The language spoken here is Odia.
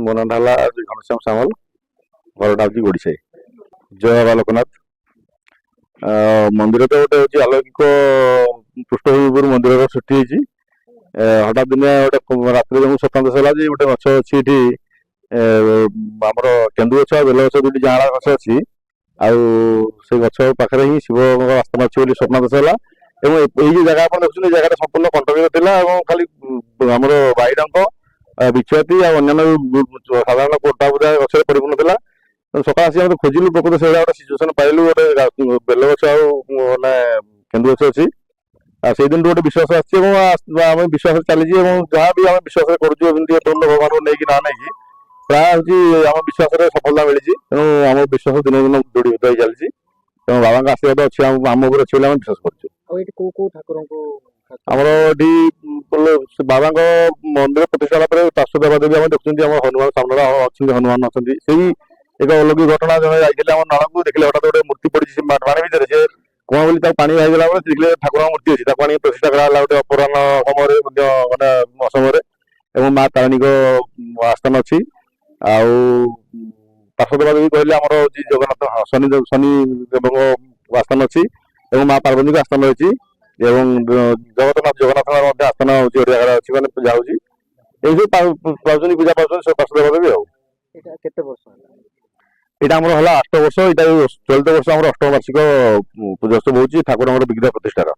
ମୋ ନାଁ ହେଲା ଘନଶ୍ୟାମ ସାମଲ, ଘରଟା ହଉଛି ଗୋଡିଶାଇ। ଜୟ ବାବା ଲୋକନାଥ। ମନ୍ଦିର ତ ଗୋଟେ ହଉଛି ଆଲୌକିକ ପୃଷ୍ଠଭୂମି ଉପରୁ ମନ୍ଦିରର ସୃଷ୍ଟି ହେଇଛି। ହଠାତ୍ ଦିନେ ଗୋଟେ ରାତିରେ ମୁଁ ସ୍ୱପ୍ନ ଦେଶ ହେଲା ଯେ ଗୋଟେ ଗଛ ଅଛି ଏଠି, ଆମର କେନ୍ଦୁ ଗଛ ଆଉ ବେଲ ଗଛ ଦୁଇଟି ଜାଆଁଳା ଗଛ ଅଛି। ଆଉ ସେ ଗଛ ପାଖରେ ହିଁ ଶିବଙ୍କ ଆସ୍ଥାନ ଅଛି ବୋଲି ସ୍ୱପ୍ନ ଦେଶ ହେଲା। ଏବଂ ଏଇ ଯୋଉ ଜାଗା ଆପଣ ଦେଖୁଛନ୍ତି, ଜାଗାଟା ସମ୍ପୂର୍ଣ୍ଣ କଣ୍ଟକିତ ଥିଲା ଏବଂ ଖାଲି ଆମର ବାଇଡଙ୍କ ବିଛୁଆତି ଆଉ ଅନ୍ୟାନ୍ୟ ସାଧାରଣ କୋଟା ବୁଦା ଗଛରେ ପରିପୂର୍ଣ୍ଣ ଥିଲା। ସକାଳ ଆସି ଆମେ ଖୋଜିଲୁ, ପ୍ରକୃତ ସେଇଭଳିଆ ଗୋଟେ ସିଚୁଏସନ ପାଇଲୁ। ଗୋଟେ ବେଲ ଗଛ ଆଉ ମାନେ କେନ୍ଦୁ ଗଛ ଅଛି। ଆଉ ସେଇ ଦିନଠୁ ଗୋଟେ ବିଶ୍ୱାସ ଆସିଛି ଏବଂ ଆମେ ବିଶ୍ୱାସ ଚାଲିଛି। ଏବଂ ଯାହା ବି ଆମେ ବିଶ୍ୱାସରେ କରୁଛୁ, ଏମିତି ଭଗବାନଙ୍କୁ ନେଇକି ନା ନେଇକି ପ୍ରାୟ ହଉଛି ଆମ ବିଶ୍ୱାସରେ ସଫଳତା ମିଳିଛି। ତେଣୁ ଆମ ବିଶ୍ୱାସ ଦିନକୁ ଦିନ ଦୃଢ଼ୀଭୂତ ହେଇ ଚାଲିଛି। ତେଣୁ ବାବାଙ୍କ ଆଶୀର୍ବାଦ ଅଛି ଆମ ଉପରେ ଅଛି ବୋଲି ଆମେ ବିଶ୍ୱାସ କରୁଛୁ। ଆଉ ଏଠି କୋଉ କୋଉ ଠାକୁରଙ୍କୁ ଆମର ଏଠି ବାବାଙ୍କ ମନ୍ଦିର ପ୍ରତିଷ୍ଠା ହେଲା ପରେ ପାର୍ଶ୍ୱ ଦେବାଦେବୀ ଆମେ ଦେଖୁଛନ୍ତି। ଆମର ହନୁମାନ ସାମ୍ନାରେ ଅଛନ୍ତି, ହନୁମାନ ଅଛନ୍ତି। ସେଇ ଏକ ଅଲୌକିକ ଘଟଣା, ଜଣେ ଯାଇଥିଲେ ଆମ ନାଳକୁ, ଦେଖିଲେ ହଠାତ୍ ଗୋଟେ ମୂର୍ତ୍ତି ପଡିଛି ସେ ପାଣି ଭିତରେ। ସେ କଣ ବୋଲି ତାକୁ ପାଣି ହେଇଗଲା ବେଳେ ଦେଖିଲେ ଠାକୁରଙ୍କ ମୂର୍ତ୍ତି ଅଛି। ତାକୁ ଆଣି ପ୍ରତିଷ୍ଠା କରାହେଲା ଗୋଟେ ଅପରାହ୍ନ ସମୟରେ, ମଧ୍ୟ ମାନେ ଅସମୟରେ। ଏବଂ ମା ତାରିଣୀଙ୍କ ଆସ୍ଥାନ ଅଛି। ଆଉ ପାର୍ଶ୍ୱ ଦେବାଦେବୀ କହିଲେ ଆମର ହଉଛି ଜଗନ୍ନାଥ ଶନି ଦେବଙ୍କ ଆସ୍ଥାନ ଅଛି ଏବଂ ମା ପାର୍ବତୀଙ୍କ ଆସ୍ଥାନ ରହିଛି। ଏବଂ ଜଗନ୍ନାଥଙ୍କର ମଧ୍ୟ ଆସ୍ଥାନ ହଉଛି ଓଡିଆ ଘର ଅଛି, ମାନେ ପୂଜା ହଉଛି। ଏଇ ସବୁ ପାଉଛନ୍ତି, ପୂଜା ପାଉଛନ୍ତି ସେ ପାର୍ଶ୍ୱ ଦେବାଦେବୀ। ଆଉ ଏଇଟା କେତେ ବର୍ଷ ହେଲା? ଏଇଟା ଆମର ହେଲା 8 ବର୍ଷ। ଏଇଟା ଚଳିତ ବର୍ଷ ଆମର 8ମ ବାର୍ଷିକ ପୂଜୋତ୍ସବ ହଉଛି ଠାକୁରଙ୍କର ବିଗ୍ରହ ପ୍ରତିଷ୍ଠାର।